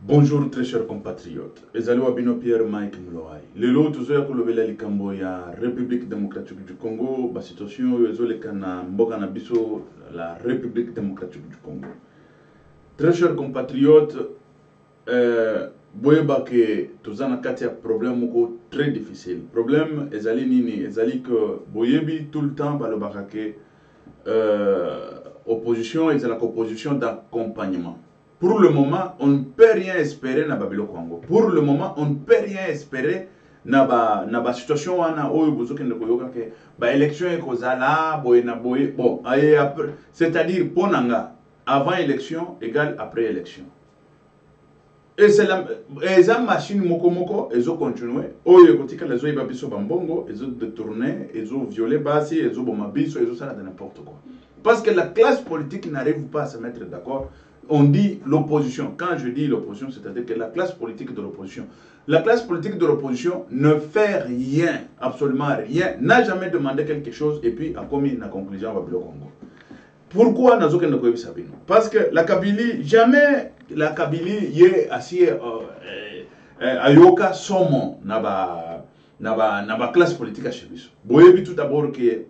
Bonjour très chers compatriotes. Ezali Wabino Pierre Mike Mloai. Lelo tuzoya kolobela likambo ya République démocratique du Congo, ba situation ezoleka na mboka na biso la République démocratique du Congo. Très chers compatriotes, boyeba ke tozana kati ya problème moko très difficile. Problème ezali nini? Ezali que boyebi tout le temps balobaka ke opposition ezalaka opposition d'accompagnement. Pour le moment, on ne peut rien espérer na Babilo Congo. Pour le moment, on ne peut rien espérer na ba situation wana oyo bozoke ndeko yoka ke ba élection ekozala boye na boye. Bon, c'est-à-dire ponanga avant élection égale après élection. Et c'est la machine moko moko ezo continuer. Oyo kotika lezo iba biso bambongo, ezo détourner, ezo violer basi, ezo boma biso, ezo sala de n'importe quoi. Parce que la classe politique n'arrive pas à se mettre d'accord. On dit l'opposition. Quand je dis l'opposition, c'est-à-dire que la classe politique de l'opposition. La classe politique de l'opposition ne fait rien, absolument rien, n'a jamais demandé quelque chose et puis a commis la conclusion à Babilo Congo. Pourquoi Nazoke Ndokoyebi Sabino? Parce que la Kabylie, jamais la Kabylie y assis ayoka somo naba classe politique à Chebiso. Boyebi tout d'abord que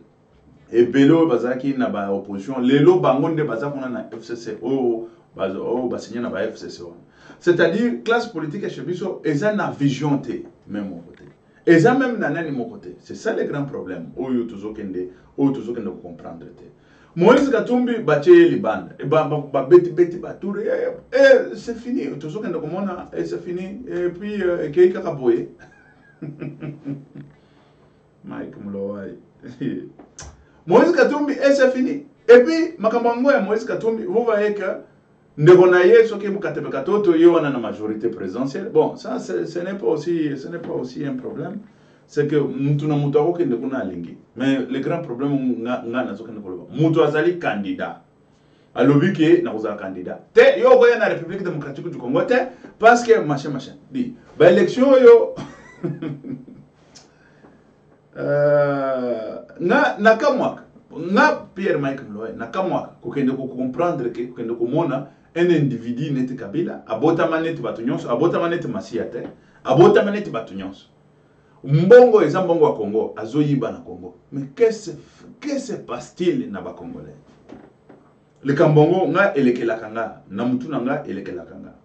et Belo Bazaki naba opposition, lelo bangonde bazakuna na FCC signé na FCC. C'est-à-dire classe politique chez biso eza na vision té même mon côté. Eza même na nani mon côté. C'est ça le grand problème. Oyo tozokende comprendre té. Moïse Katumbi batie libanda et ba beti bature et c'est fini. Tozokende komona et c'est fini et puis keika kaboye. Mike Mloai. Moïse Katumbi et c'est fini. Et puis makambo ya Moïse Katumbi vous voyez que Ndegonaye soki mukatebe katoto yo wana na majorité présidentielle. Bon, ça ce n'est pas aussi un problème. C'est que mutu na mutu ako kende kuna alingi. Mais le grand problème nga na soki ndekoloba. Mutu azali candidat. Alobi ke na kozala candidat. Te yo koya na République démocratique du Congo te parce que machin. Di ba élection yo na kamwaka. Na Pierre Mike Mloai na kamwaka ko kende ko comprendre que kende ko mona un individu neti Kabila, abotama neti batu nyonso, abotama neti Masia te, abotama neti batu nyonso. Mbongo eza mbongo wa Congo, azoyiba na Congo. Mais qu'est-ce se passe-t-il na ba Congolais? Le Kambongo nga elekelaka nga, na mutu na nga elekelaka nga.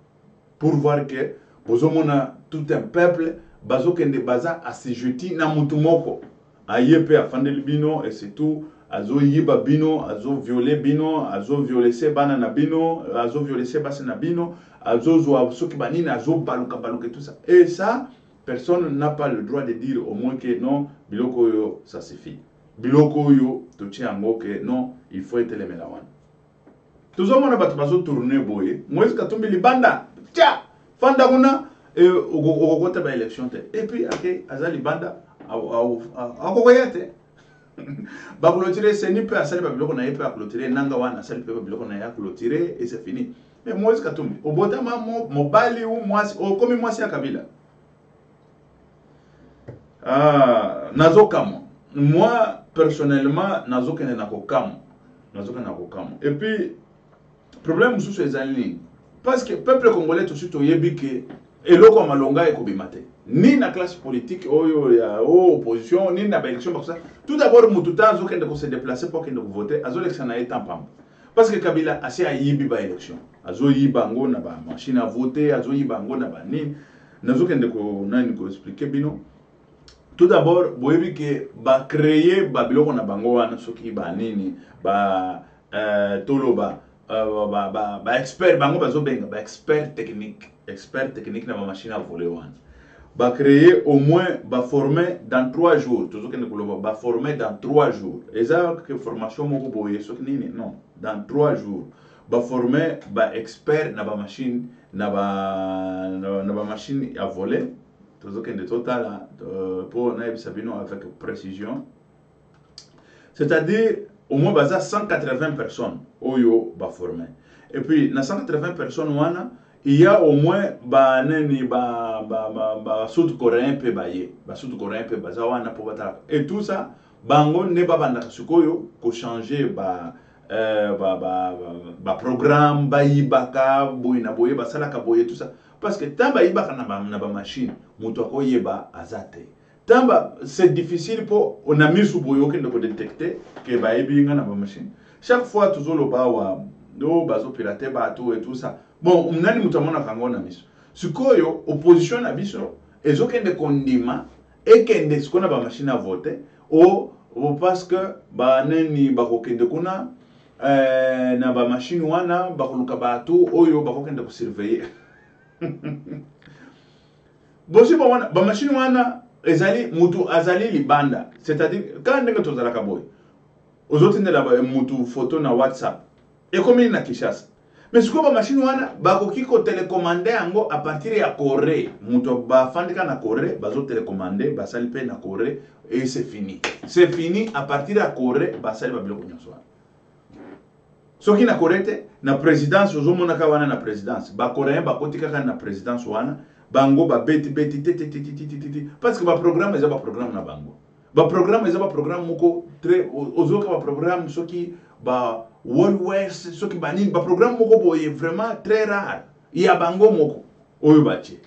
Pour voir que bozomona tout un peuple bazokende baza assejeudi na mutu moko. Ayepe afandeli bino et c'est tout. Azo yiba bino, azo violer bino, azo violer se bana na bino, azo violer se basi na bino, azo zoa soki banini, azo baluka tout ça. Et ça, personne n'a pas le droit de dire au moins que non, biloko yo, ça suffit. Biloko yo, tu tiens en gros que non, il faut être les mélawan. Tout ça, on a bato tourner boye. Moïse Katumbi libanda, tia, fanda kuna, et au côté de l'élection. Et puis, ok, aza libanda, a kokoyate. Ba clôturer c'est ni peu à salle biloko na yepe à clôturer nanga wana salle pe biloko na ya clôturer et c'est fini. Mais Moïse Katumbi au botama mobali ou moi comme moi si à Kabila. Nazo kamo. Moi personnellement nazo kene na kokamo. Et puis problème sous ces années parce que peuple congolais tout de suite oyebi que eloko malonga ekobimate. Ni na classe politique oyo ya opposition ni na élection pour ça. Tout d'abord mututa azokende ko se déplacer pour kende ko voter azo élection na etam pam. Parce que Kabila asi ayibi ba élection. Azo yiba ngo na ba machine à voter, azo yiba ngo na ba nini. Nazokende ko nani ko expliquer bino. Tout d'abord boyebi ke ba créer ba biloko na bango wana soki ba nini ba toloba ba expert bango bazo benga ba expert technique na ba machine à voler wana. Va créer au moins, va former dans 3 jours. Tout ce que nous va former dans 3 jours. Et ça, que formation, non, dans 3 jours. Va former, va expert dans la machine, machine à voler. Tout ce que nous total pour Sabino avec précision. C'est-à-dire, au moins, va 180 personnes. Oyo va former. Et puis, dans 180 personnes, il y a au moins sud-coréen pe baye, sud-coréen pe bazawana pour battre. Et tout ça, bango ne ba banda sukoyo ko changer programme bayibaka boye na boye basalaka boye tout ça parce que tant bayibaka na ba machine moto akoyeba azate tamba c'est difficile pour on a mis sous boye okende ko détecter que bayibi nga na ba machine chaque fois toujours le ba wa do bazo pirater ba tout et tout ça bon nani moto amona kango na miso sikoyo opposition na biso ezokende kondima ekende sikona ba machine à voter o parce que ba neni bakokende kuna na ba machine wana bakoluka bato oyo bakokende ko surveiller bosi ba machine wana ezali mutu azali libanda c'est-à-dire quand ndenge tozalaka boy ozotindela ba mutu photo na WhatsApp ekomi na Kinshasa mais siko ba machine wana bakoki ko télécommander yango à partir ya Corée mutu ba fandika na Corée bazo télécommander basali pe na Corée et c'est fini à partir ya Corée basali ba biloko nyonso soki na Corée na présidence ozomona ka wana na présidence ba coréen ba kotika ka na présidence wana bango ba beti parce que ba programme eza ba programme na bango ba programme eza ba programme moko très ozoka ba programme soki ba World West soki ba nini ba programme moko boye vraiment très rare ya bango moko oyo bache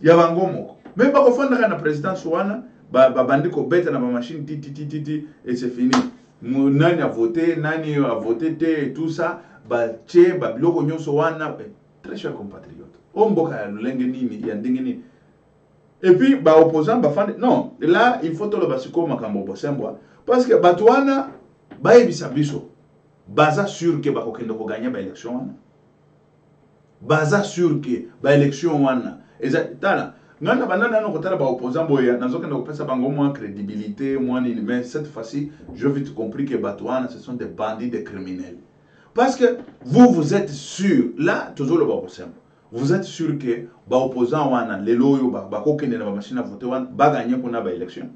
ya bango moko même ba ko fondaka na présidence wana ba bandi ko beta na ba machine et c'est fini nani a voté et tout ça ba che ba biloko nyonso wana très cher compatriote omboka ya lolenge nini ya ndenge nini et puis ba opposant ba fande non là il faut to le basiko makambo bosembwa parce que batwana ba ebisa biso baza sûr que ba kokende ko gagner ba élection wana baza sûr que ba élection wana ezatala ngana banana no kotala ba opposant boya nazokenda kopesa bango moins crédibilité moins nini mais cette fois-ci je vite compris que batwana ce sont des bandits des criminels parce que vous êtes sûr là toujours le ba bosembwa vous êtes sûr que ba opposant wana lelo yo ba kokende na ba machine à voter wana ba gagner kuna ba élection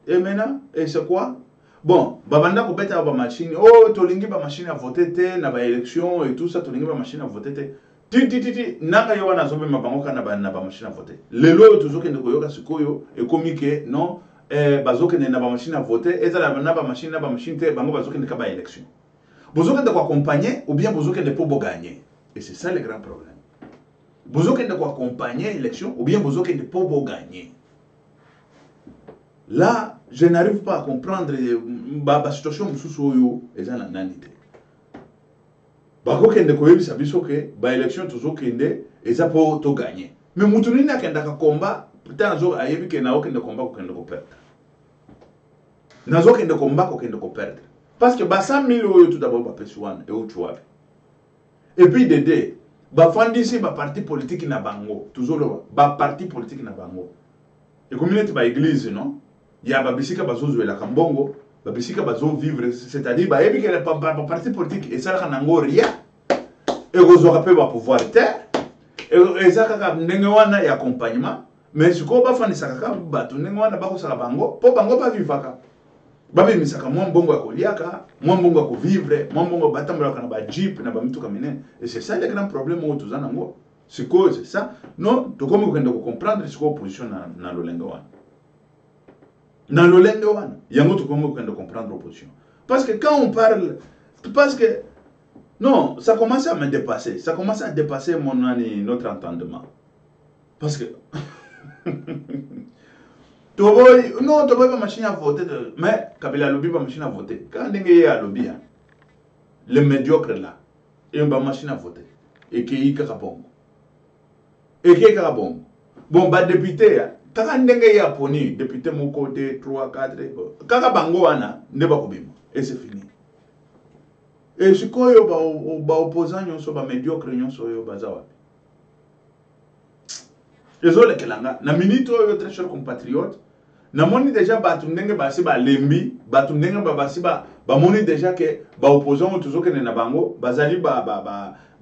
et maintenant et c'est quoi bon babanda ko beta ba machine oh tolingi ba machine à voter te na ba élection et tout ça tolingi ba machine à voter te titi naka yo wana zobe mabango kana ba na ba machine à voter lelo toujours kende ko yoka sikoyo e komike non bazokende na ba machine à voter ezala na ba machine te bango bazokende ka ba élection bozokende ko accompagner ou bien bozokende pour gagner. Et c'est ça le grand problème. Vous avez accompagner l'élection ou bien vous avez pour gagner. Là, je n'arrive pas à comprendre la situation de Soussoyo et la nanité. Bako kende koyebi sabiso ke ba élection toujours kende eza pour to gagner. Mais mutuni na kenda ka combat, putain zo ayebi ke na okende combat ko kende ko perdre. Nazo kende combat ko kende ko perdre. Parce que ba 100 000 euros tout d'abord ba pesuana et ou tuabe. Et puis Dédé, ba fandisi ba parti politique na bango, toujours le ba parti politique na bango. Et comme il est ba église non, il y a ba bisika bazo jouer la kambongo, ba bisika bazo vivre, c'est-à-dire ba ebi que ba parti politique et ça na ngo ria. Et gozo rapé ba pouvoir terre. Et ça ka ndenge wana ya accompagnement, mais ce ko ba fandisa ka ba to ndenge wana ba ko sala bango, po bango ba vivaka. Babi misaka mwa mbongo ya koliaka, mwa mbongo ya kuvivre, mwa mbongo batambola kana ba jeep na ba mituka minene. Et c'est ça le grand problème où tous en ngo. C'est quoi c'est ça? Non, to comme vous ko comprendre ce ko opposition na lolenga wana. Na lolenga wana, yango to comme vous comprendre opposition. Parce que quand on parle parce que non, ça commence à me dépasser, ça commence à dépasser notre entendement. Parce que non, tu n'as pas machine à voter, mais Kabila lobby pas machine à voter. Quand il y a lobby, le médiocre là, il y a une machine à voter. Et qui est bon. Et qui est bon. Bon, bah député, quand il y a poni, député mon côté 3, 4, quand bango ana, ne pas kobima. Et c'est fini. Et ce qu'on y a opposant, il y a médiocre, il y a bazawa. Désolé que là, na minute très cher compatriote, na moni déjà batu ndenge basi ba lembi, batu ndenge basi ba moni déjà que ba opposant toujours que na bango, bazali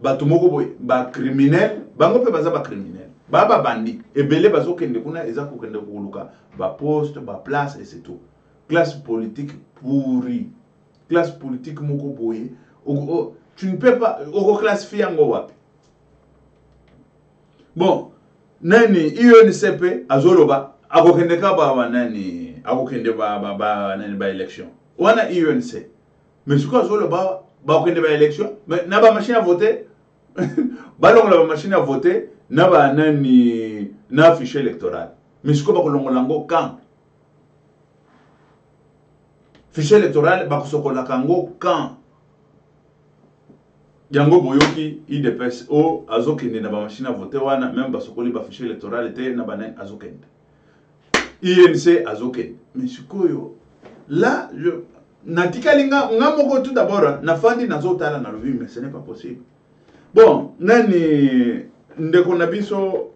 batu moko boy, ba criminel, bango pe baza ba criminel. Ba bandi, ebele bazo kende kuna eza ko kende kuluka, ba poste, ba place et c'est tout. Classe politique pourrie. Classe politique moko boy, tu ne peux pas classifier ngo wapi. Bon, nani UNCP azoloba akokende ka ba nani akokende ba nani ba election wana UNC Mais ce qu'on a ba okende ba élection, mais na ba machine à voter. Balong la machine à voter, na ba nani na fichier électoral. Mais ce qu'on ba kolongolango quand fichier électoral ba kosokola kango quand yango boyoki IDPS o azokende na ba machine à voter wana même ba sokoli ba fichier électoral était na ba nani azokende. INC azokende. Mais sikoyo là je natikalinga ngamoko tout d'abord na fandi nazotala na lobi mais ce n'est pas possible. Bon, nani ndeko na biso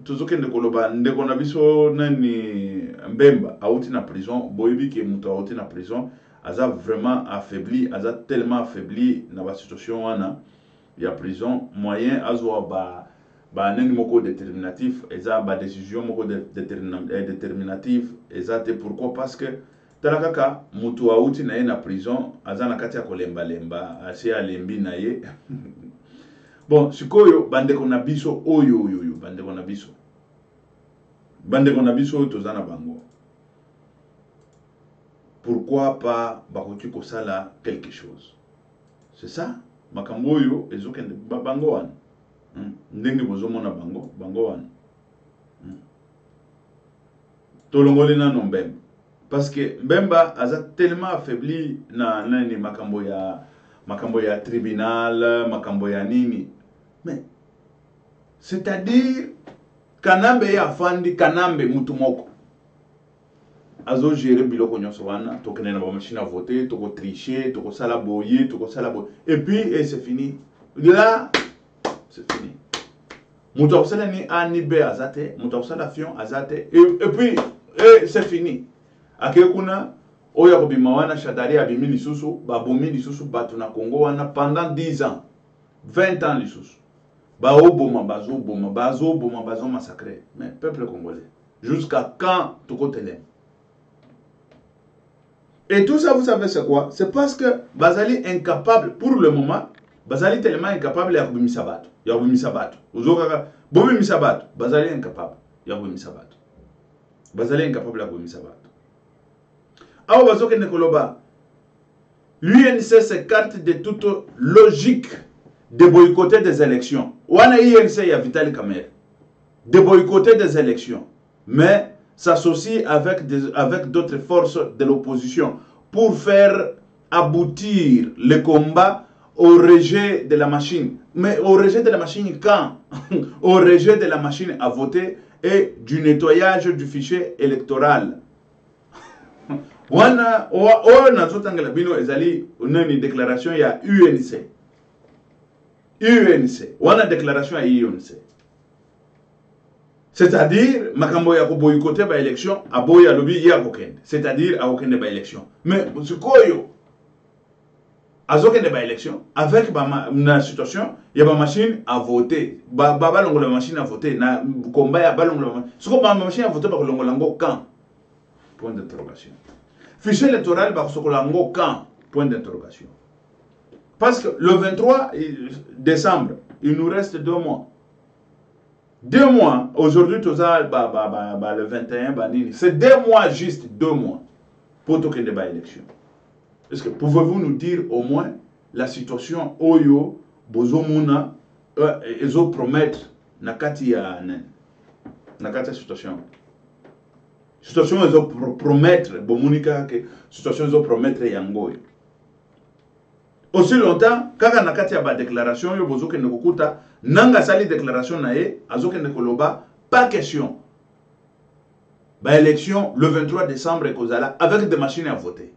tuzokende koloba ndeko na biso nani Mbemba auti na prison boyebi ke muto auti na prison aza vraiment affaibli, aza tellement affaibli na ba situation wana ya prison moyen azwa ba nani moko déterminatif eza ba décision moko déterminatif eza te pourquoi parce que talakaka mutu auti na ye na prison aza na kati ya kolemba lemba asi alembi na ye bon sikoyo bandeko na biso oyo bandeko na biso tozana bango pourquoi pas bakoki kosala quelque chose c'est ça makambo oyo ezokende bango wana ndenge bozomona bango wana tolongoli na Mbemba parce que Mbemba aza tellement affaibli na nani makambo ya tribunal makambo ya nini mais c'est-à-dire kanambe ya fandi kanambe mutu moko azo gérer biloko nyonso wana tokene na ba machine à voter toko tricher toko sala boye et puis c'est fini là c'est fini mutu akosala ni A ni B azate mutu akosala fion azate et puis c'est fini akekuna oya kobima wana Shadari abimi lisusu babomi lisusu batu na Congo wana pendant 10 ans 20 ans lisusu bazo massacrer mais peuple congolais jusqu'à quand tokotelem. Et tout ça vous savez c'est quoi? C'est parce que bazali incapable pour le moment, bazali tellement incapable ya kobimisa bato ozokaka bomimisa bato bazali incapable ya kobimisa bato awa bazokende koloba l'UNC s'écarte de toute logique de boycotter des élections. Wana INC ya Vital Kamerhe de boycotter des élections, mais s'associe avec d'autres forces de l'opposition pour faire aboutir le combat au rejet de la machine. Mais au rejet de la machine quand? Au rejet de la machine à voter et du nettoyage du fichier électoral. Wana nazotangela bino ezali une déclaration ya UNC. Wana déclaration ya UNC. C'est-à-dire makambo ya ko boycotter ba élection aboya lobi ya kokende. C'est-à-dire a kokende ba élection. Mais sikoyo azokende ba élection avec na situation ya ba machine à voter. Ba longola machine à voter na combat ya ba longola. Siko ba machine à voter ba longola ngo quand? Point d'interrogation. Fichier électoral ba sokola ngo quand? Point d'interrogation. Parce que le 23 décembre, il nous reste 2 mois. 2 mois. Aujourd'hui, le 21, c'est 2 mois, juste 2 mois pour toquer des élections. Est-ce que pouvez-vous nous dire au moins la situation Oyo, Bozomuna, ils ont promettre Nakati situation. Situation ils ont promettre Bomunika que situation ils ont promettre Yangoy. Aussi longtemps, kaka nakati ya ba déclaration yo bozoke nekokuta nanga sali déclaration nae azoke nekoloba pas question. Ba élection le 23 décembre ekozala avec des machines à voter.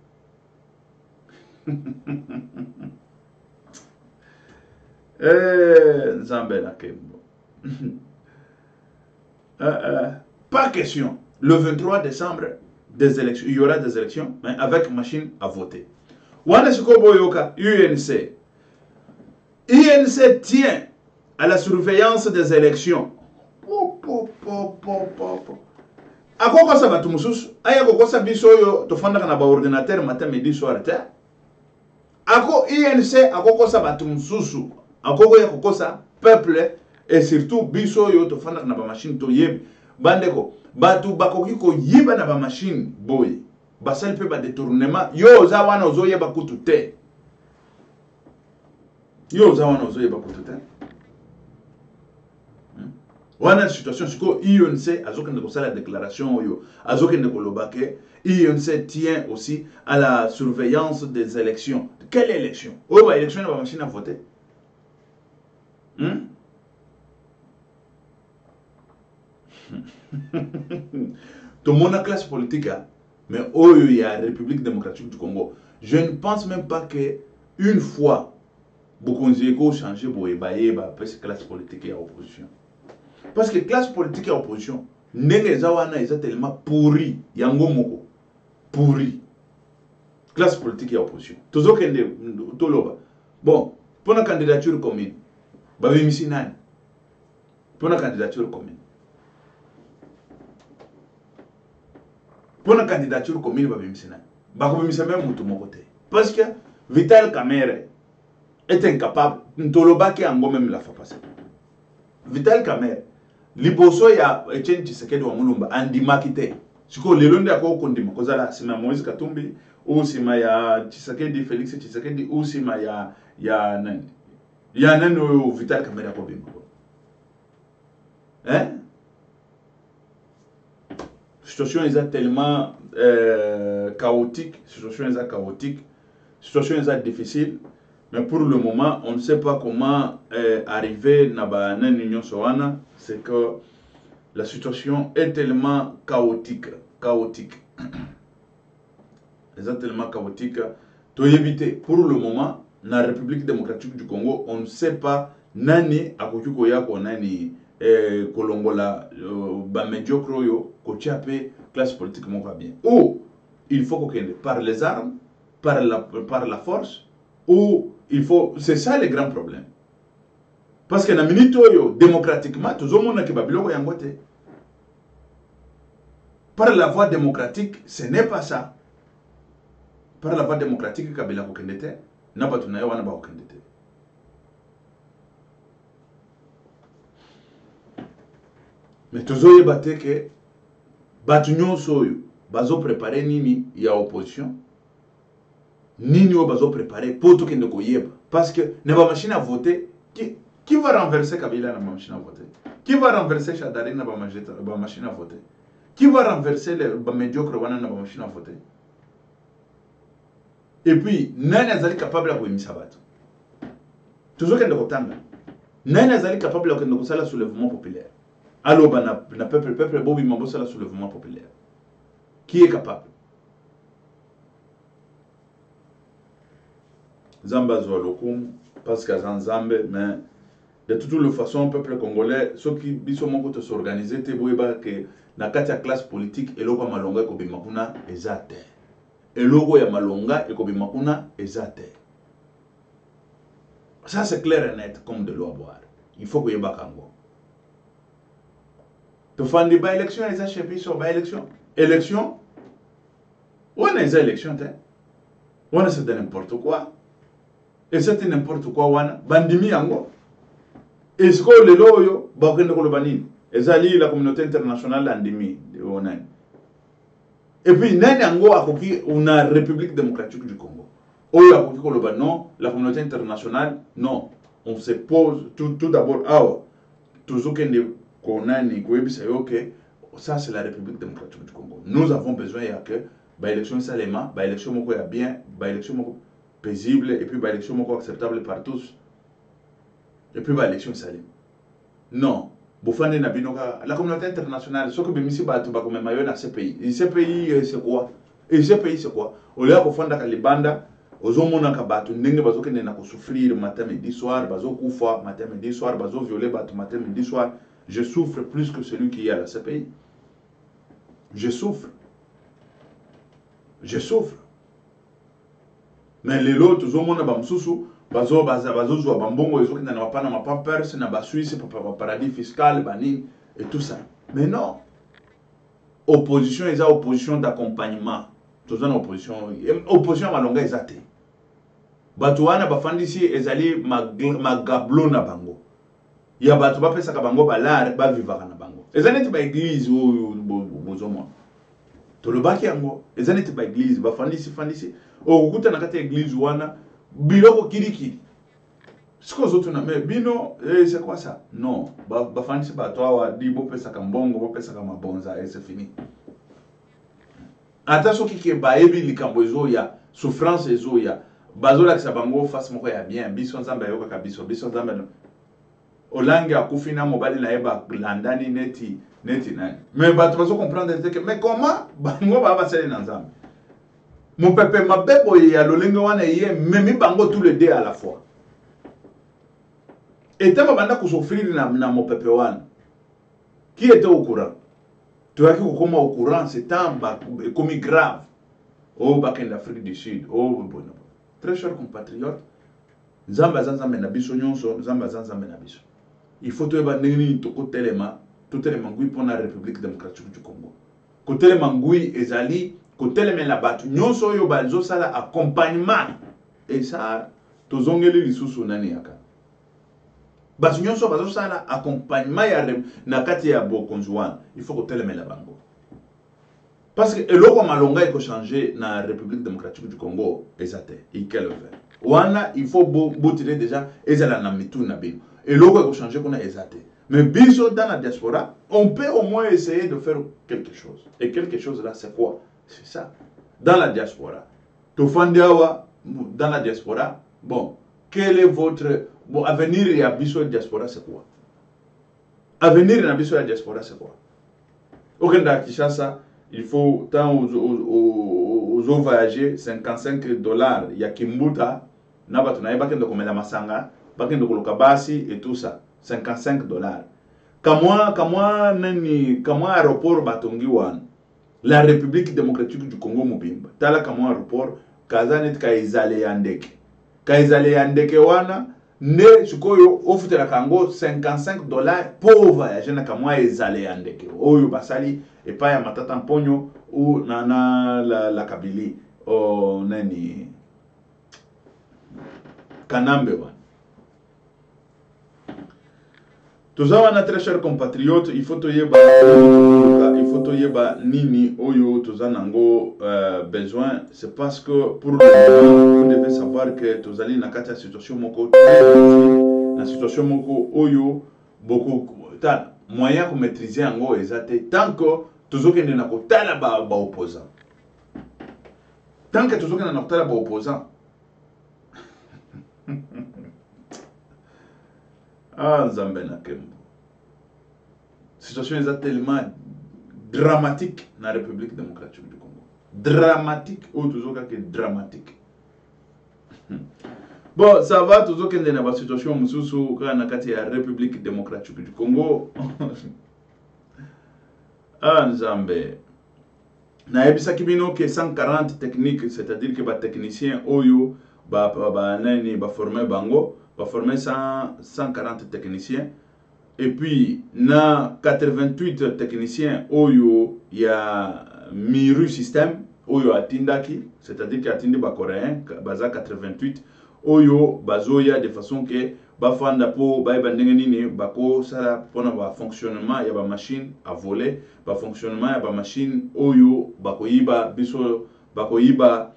Nzambe na kembo. Pas question. Le 23 décembre des élections, il y aura des élections mais avec machine à voter. Wana sikobo yoka UNC. UNC tient à la surveillance des élections. Akoko sa batu mususu, aya koko sa biso yo tofanda na ba ordinateur matin midi soir te. Ako UNC akoko sa batu mususu, akoko ya koko sa peuple et surtout biso yo tofanda na ba machine to yebi. Bandeko, batu bakoki ko yiba na ba machine boy. basali pe ba détournement yo oza wana ozoyeba kutu te yo oza wana ozoyeba kutu te wana situation siko INC azokende kosala déclaration oyo azokende koloba ke INC tient aussi à la surveillance des élections. Quelle élection? Oyo ba élection na ba machine à voter. Tout le monde a classe politique, mais il y a la République démocratique du Congo. Je ne pense même pas que une fois, beaucoup de changer pour ébayer la classe politique et l'opposition. Parce que la classe politique et l'opposition, n'est tellement pourri, yango moko, pourri. Classe politique et l'opposition. Toujours bon, pour la candidature commune, pour la candidature commune. Pour la candidature commune, parce que Vital Kamerhe est incapable, Ntolobaki Ango même la fait passer. Vital Kamerhe, liboso ya Etienne Tshisekedi wa Mulumba, andimakite. Siko lelonde ako kondima, kozala sima Moïse Katumbi, ou sima ya Tshisekedi, Félix Tshisekedi, ou sima ya nani. Ya nani Vital Kamerhe ako bimbo. Hein? Situation est tellement chaotique, situation est difficile, mais pour le moment, on ne sait pas comment arriver à une union soana. C'est que la situation est tellement chaotique. C'est tellement chaotique. Pour éviter, pour le moment, dans la République démocratique du Congo, on ne sait pas nani akokukoya ko nani kolongola ba médiocre yo ko tiapé classe politique mon va bien. Ou il faut qu'on par les armes, par la force, ou il faut, c'est ça le grand problème. Parce que dans minute yo démocratiquement tout le monde qui babilo yangote. Par la voie démocratique, ce n'est pas ça. Par la voie démocratique kabila ko kendete, na batuna yo wana ba ko kendete. Mais toujours yebate que batunyo soyo bazo préparer nini ya opposition nini o bazo préparer pour tout kende ko yeba parce que ne ba machine à voter qui va renverser Kabila na machine à voter, qui va renverser Shadari na ba machine à voter, qui va renverser les ba médiocre wana na ba machine à voter. Et puis nani azali capable ya kuimisa bato toujours kende kotanga nani azali capable ya kende kosala soulèvement populaire. Alors, na peuple, Bobi Mambosa, le soulèvement populaire. Qui est capable? Zamba Zoualokoum, parce que Zanzambe, mais de toutes les façons, le peuple congolais, ceux qui sont s'organiser, te boiba que na katia classe politique, et logo malonga ko bimakuna ezate. Et logo ya malonga et ko bimakuna ezate. Ça c'est clair et net comme de l'eau à boire. Il faut que y bakango. Tu fais des élections, les achètes sur des élections. Élections, on a des élections, on a c'est n'importe quoi. Et c'est n'importe quoi, on a bandimi yango. Et ce que les loyaux, bakende ko le banine. Ezali la communauté internationale landimi, on a. Et puis nani yango akoki on a République démocratique du Congo. Oyo akoki ko le ban non, la communauté internationale non. On se pose tout d'abord awa. Toujours kende ça c'est la République démocratique du Congo. Nous avons besoin que l'élection salema, l'élection bien, l'élection paisible et puis l'élection acceptable par tous. Et puis l'élection salem. Non, la communauté internationale, ce que bimisi batu ba comme mayo na CPI. Et CPI c'est quoi? Et CPI c'est quoi? Au lieu ko fanda kalibanda, ozomona ka batu ndenge bazokende na ko souffrir matin midi soir, bazokufa matin midi soir, bazo violer batu matin midi soir. Je souffre plus que celui qui est à la CPI. Je souffre. Je souffre. Mais les lots, tout le monde a bamsusu, bazo zwa bambongo, ils ont n'a pas na pampers, na ba Suisse, paradis fiscal, bani et tout ça. Mais non. Opposition, ils ont opposition d'accompagnement. Tout ça opposition malonga ezate. Batuana bafandisi ezali magablo na bango. Ya batu ba pesa ka bango ba lar ba vivaka na bango. Ezaneti ba église ou bozomo. tolobaki yango eza neti ba église bafandisi okukuta na kati ya église wana biloko kirikiri siko zoto na me bino c'est quoi ça non bafandisi bato awa di bopesaka mbongo bopesaka mabonza et c'est fini ata soki ke bayebi likambo ezoya souffrance ezoya bazolakisa bango face moko ya bien biso nzambe ayokaka biso nzambe olange akufi na mobali na ye balandani neti nani mais bato bazo comprendre te que mais comment bango basali na nzambe mopepe mabe boye ya lolenge wana ye memi bango tous les deux à la fois et tellement banda kusofrir na mopepe wana qui était au courant tu as comment au courant c'est un comme grave au baken d'Afrique du Sud oh bon très cher compatriote nzamba na biso nyonso nzamba na biso il faut to ba ndeni to kotelema ngui pour la République démocratique du Congo kotelema ngui ezali kotelema la batu nyonso yo bazo sala accompagnement et ça tozongeli lisusu nani yaka batu nyonso bazo sala accompagnement ya na kati ya bokonzwan il faut kotelema la bango parce que eloko malonga iko changer na République démocratique du Congo ezate ikele faire wana il faut tirer déjà ezala na mitu na bino eloko iko changer kuna ezate mais biso dans la diaspora on peut au moins essayer de faire quelque chose et quelque chose là c'est quoi c'est ça dans la diaspora to fandiawa dans la diaspora bon quel est votre avenir ya biso diaspora c'est quoi avenir na biso ya diaspora c'est quoi okenda Kinshasa il faut tant aux voyager $55 ya kimbuta na batu na yeba kendo komela masanga bakendo koloka basi et tout ça $55 kamwa aéroport batongi wana la République démocratique du Congo mobimba tala kamwa aéroport kazanet ka izale yandeke wana ne sikoyo ofutela kango $55 pour voyager na kamwa izale yandeke oyo basali epa ya matata mponyo ou nana la kabili o nani kanambe wana toza na très cher compatriote il faut toyeba nini oyo toza nango besoin c'est parce que pour le moment vous devez savoir que tozali na kati ya situation moko na situation moko oyo beaucoup ta moyen ko maîtriser yango ezate tant que tozokende na kotala ba opposant tant que tozokende na kotala ba opposant ah nzambe na kembo situation est tellement dramatique dans la République démocratique du Congo dramatique ou toujours que dramatique bon ça va toujours qu'il y a une situation mususu dans la République démocratique du Congo ah nzambe na yebisa kibino que 140 techniques c'est-à-dire que ba technicien oyo ba nani ba former bango va former 140 techniciens et puis na 88 techniciens oyo ya miru système oyo atindaki c'est-à-dire que atindi ba coréen baza 88 oyo bazoya de façon que bafanda po bayeba ndenge nini bako sala pona ba fonctionnement ya ba machine à voler ba fonctionnement ya ba machine oyo bakoyiba biso bakoyiba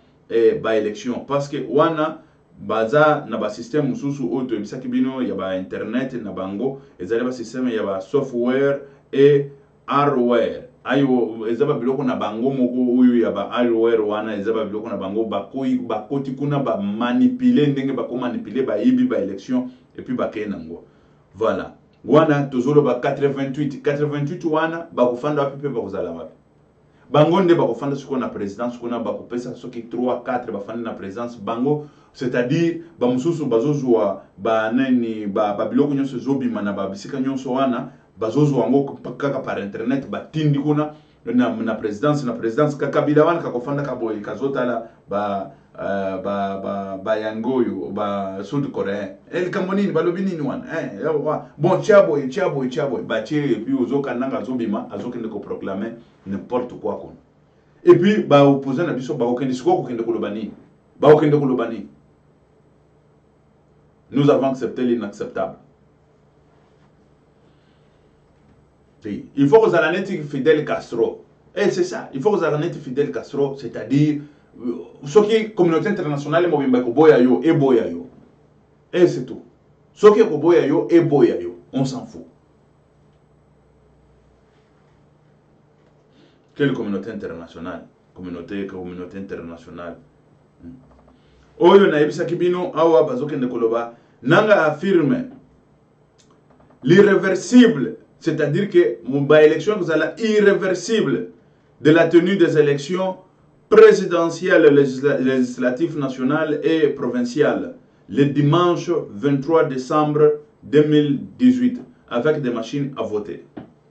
ba élection parce que wana baza na ba système mususu oyo ebisaki bino ya ba internet na bango ezali ba système ya ba software et hardware ayo ezaba biloko na bango moko oyo ya ba hardware wana ezaba biloko na bango bakoti kuna ba manipuler ndenge bako manipuler ba yibi ba élection et puis bakeye nango voilà wana tozolo ba 88 wana bakufanda wapi pe bakozala wapi bango nde bakofanda siko na présidence kuna bakopesa soki 3 4 bafanda na présidence bango c'est-à-dire ba mususu bazozwa ba nani ba biloko nyonso zobima na ba bisika nyonso wana bazozwa ngo kaka par internet batindi kuna na présidence kaka bila wana kakofanda kaboye kazotala ba yangoyo ba sud coréen el kamonini balobi nini wana bon chaboy ba tie et puis ozoka nanga zobima azokende ko proclamer n'importe quoi kon et puis ba opposant na biso ba okende siko kokende koloba nini nous avons accepté l'inacceptable. Il faut que vous allez Fidel Castro. Et c'est ça, il faut que vous arrêtez Fidel Castro, c'est-à-dire, ce qui est communauté internationale, et boya yo. Et c'est tout. Ce qui est boya yo, et boya yo. On s'en fout. Quelle communauté internationale? Communauté internationale. Oyo na ebisaki bino awa bazokende koloba nanga affirme l'irréversible, c'est-à-dire que mon élection vous allez irréversible de la tenue des élections présidentielles, législatives nationales et provinciales le dimanche 23 décembre 2018 avec des machines à voter.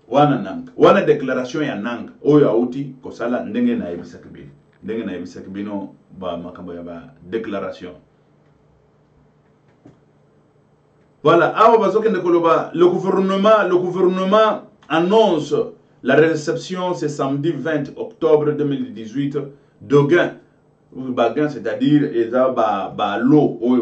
Wana déclaration ya nang oyo auti kosala ndenge na ebisaki bino. Ndenge na ebisaki bino ba makambo ya ba déclaration. Voilà, le gouvernement annonce la réception ce samedi 20 octobre 2018 de gains. Bagan, c'est-à-dire l'eau ou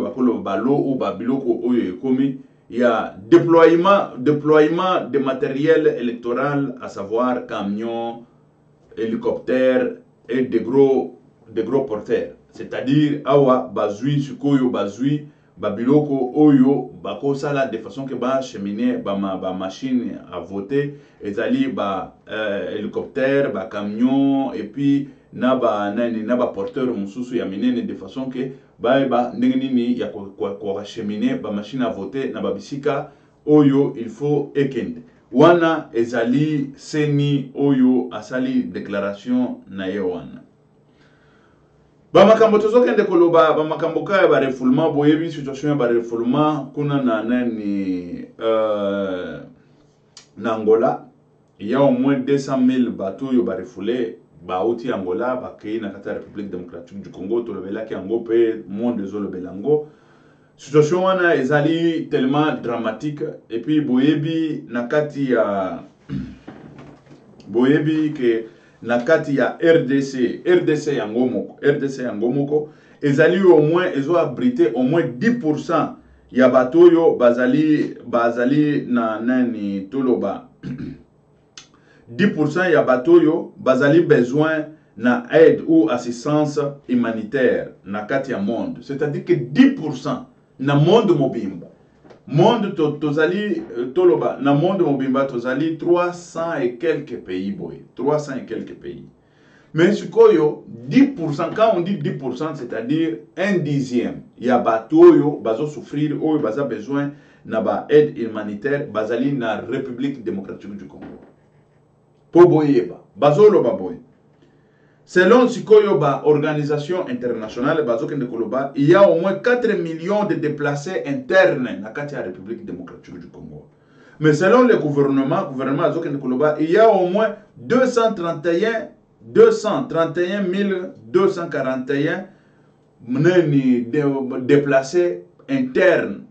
biloko oyo ekomi. Il y a déploiement de matériel électoral, à savoir camions, hélicoptères et des gros porteurs. C'est-à-dire, awa bazui sukoyo bazui babiloko oyo bakosala de façon que ba cheminer ba machine à voter ezali ba hélicoptère, ba camion et puis na ba porteur mususu ya minene de façon que ba ndenge ya ko cheminer ba machine à voter na ba bisika oyo il faut ekende wana ezali seni oyo asali déclaration na ye wana. Bamakambo tozokende koloba bamakambo kaya ba refoulement boyebi situation ya ba refoulement kuna na nani na Angola il y a au moins 200 000 bateaux yo ba refoulé ba outi Angola ba kei na kata République démocratique du Congo to lobela ki ango pe monde zolo belango situation wana ezali tellement dramatique et puis boyebi na kati ya boyebi ke na kati ya RDC yangomoko ezali au moins ezo abriter au moins 10% ya bato yo bazali na nani toloba 10% ya bato yo bazali besoin na aide ou assistance humanitaire na kati ya monde, c'est-à-dire que 10% na monde mobimba monde tozali toloba na monde mobimba tozali 300 et quelques pays boy 300 et quelques pays mais sikoyo 10% quand on dit 10% c'est-à-dire un dixième ya bato yo bazo souffrir oyo baza besoin na ba aide humanitaire bazali na République démocratique du Congo po boyeba bazo lo baboy. Selon Sikoyo ba organisation internationale bazokende koloba, il y a au moins 4 millions de déplacés internes na kati ya République démocratique du Congo. Mais selon le gouvernement bazokende koloba, il y a au moins 231 241 déplacés internes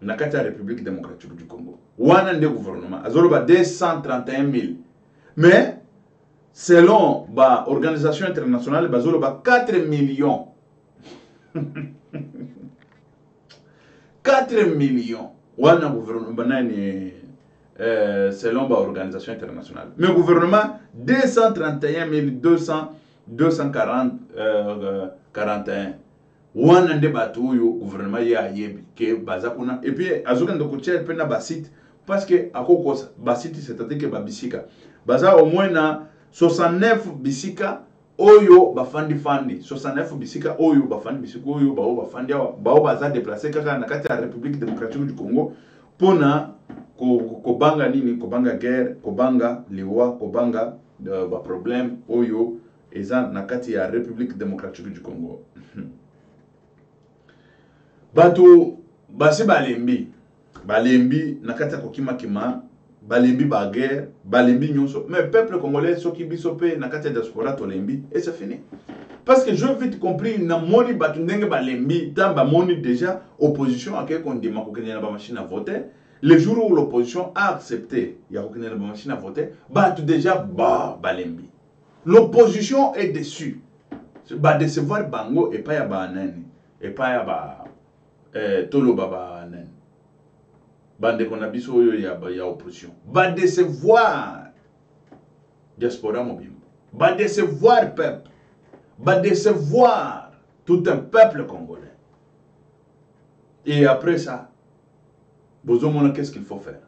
na kati ya République démocratique du Congo. Wana nde gouvernement azoloba 231 000. Mais selon l'organisation internationale, bazolo 4 millions. 4 millions. Wana gouvernement selon l'organisation internationale. Mais le gouvernement 231 241. Wana nde batu yo gouvernement ya yebi ke bazakuna et puis azoka ndoko tchel pena basit parce que akokosa basit c'est-à-dire que babisika baza au moins na 69 bisika oyo bafandi 69 bisika oyo bafandi bisika oyo bafandi bao baza déplacer kaka na kati ya République démocratique du Congo pona kobanga nini kobanga guerre kobanga liwa kobanga ba problème oyo eza na kati ya République démocratique du Congo. Bato basi balembi na kati ya kokima kima balembi ba guerre balembi nyonso mais peuple congolais soki biso pe na kati ya diaspora tolembi et c'est fini parce que je vite compris na moni batu ndenge balembi tamba moni déjà opposition a qu'on dima ko kenela ba machine à voter le jour où l'opposition a accepté ya ko kenela ba machine à voter batu déjà balembi l'opposition est déçue ba décevoir bango et pas ya ba nani et pas ya ba tolo baba nani bande qu'on a biso ya opposition va décevoir diaspora mobile. Va décevoir peuple. Va décevoir tout un peuple congolais. Et après ça, vous qu'est-ce qu'il faut faire?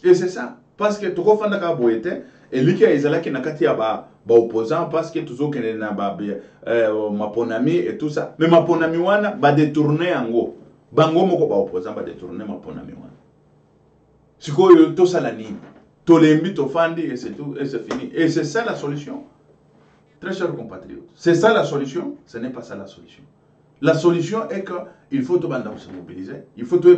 Et c'est ça. Parce que tout le monde a été, et lui qui a été là, qui n'a qu'à dire, opposant, parce que tout le monde a ma ponami et tout ça. Mais ma ponami wana va détourner en gros. Bango moko ba opposant va détourner ma ponami wana. Si tout ça la nime. Tout l'embit au fandi et c'est tout, et c'est fini. Et c'est ça la solution. Très chers compatriotes. C'est ça la solution? Ce n'est pas ça la solution. La solution est qu'il faut se mobiliser. Il faut tout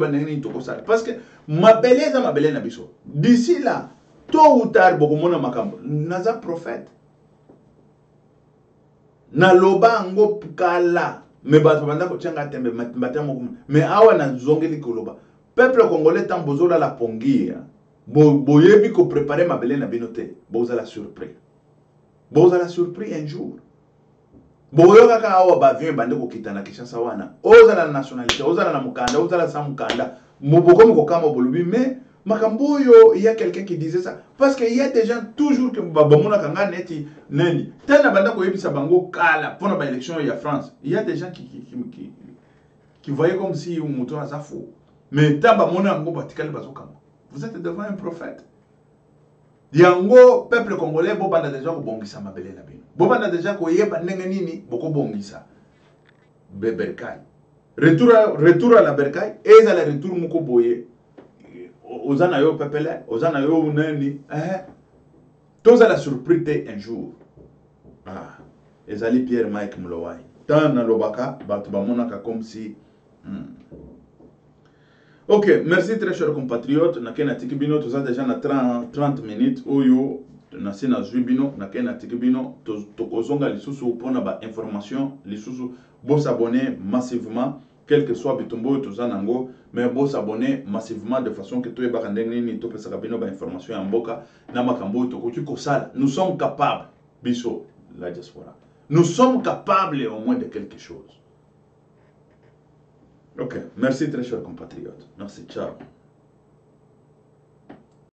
ça. Parce que ma belle nabiso. D'ici là, tôt ou tard, beaucoup de makambo. Naza prophète. Na loba ngo kala. Mais batubanda ko tchanga tembe matamo. Mais awa na zongeli koloba. Peuple congolais tambozola la pongia. Boyebi ko préparer ma belle na binote. Boza la surpris. Boza la surpris un jour. Boyoka ka awa bavien bande ko kitana Kinshasa wana. Oza la nationalité, oza la mukanda, oza la samukanda. Moboko moko kama bolubi mais makamboyo il y a quelqu'un qui disait ça parce qu'il y a des gens toujours que babamona kanga neti nani. Tana banda ko yebisa bango kala pour la élection il y a France. Il y a des gens qui voyaient comme si un mouton a fou. Mais taba mona ngo batikali bazokama. Vous êtes devant un prophète. Yango peuple congolais bo banda déjà ko bongisa mabele na bino. Bo banda déjà ko yeba ndenge nini boko bongisa. Beberkai. Retour à la berkai et à la retour moko boye. Ozana yo pepele, ozana yo nani tous à la surprise un jour. Ah, ezali Pierre Mike Mlowai. Tant na lobaka batu bamonaka comme si Ok, merci très chers compatriotes. Nakena tikibino tout ça déjà na 30 minutes oyo na sina zubino nakena tikibino to kozonga lisusu pona ba information lisusu bo s'abonner massivement quel que soit bitumbo tout ça nango mais bo s'abonner massivement de façon que to e ba ndenge ni to pesa bino ba information ya mboka na makambo to ko kosala. Nous sommes capables biso la diaspora. Nous sommes capables au moins de quelque chose. Ok, merci très chers compatriotes. Merci, ciao.